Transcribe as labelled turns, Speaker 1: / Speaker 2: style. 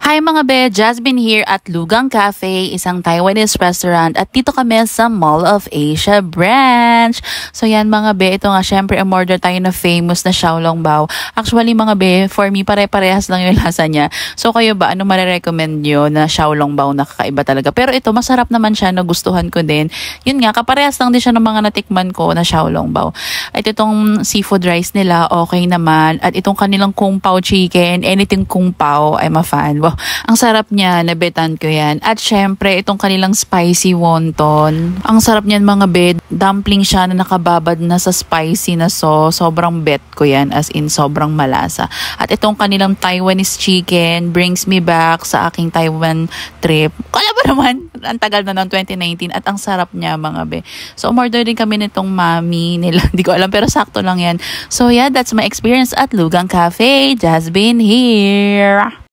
Speaker 1: Hi mga be, Jasmine here at Lugang Cafe, isang Taiwanese restaurant at dito kami sa Mall of Asia branch. So yan mga be, ito nga syempre umorder tayo na famous na xiaolongbao. Actually mga be, for me pare-parehas lang yung lasa niya. So kayo ba, ano marirecommend nyo na xiaolongbao na kakaiba talaga? Pero ito masarap naman siya, nagustuhan ko din. Yun nga, kaparehas lang din siya ng mga natikman ko na xiaolongbao. At itong seafood rice nila, okay naman. At itong kanilang kung pao chicken, anything kung pao, I'm a fan. Wow, ang sarap niya, nabetan ko yan. At syempre, itong kanilang spicy wonton. Ang sarap niyan mga bed. Dumpling siya na nakababad na sa spicy na sauce. Sobrang bet ko yan, as in sobrang malasa. At itong kanilang Taiwanese chicken brings me back sa aking Taiwan trip. Kala ba naman, ang tagal na ng 2019 at ang sarap niya mga be. So, umorder din kami nitong mami nila. Hindi ko alam, pero sakto lang yan. So, yeah, that's my experience at Lugang Cafe. Jasmine here.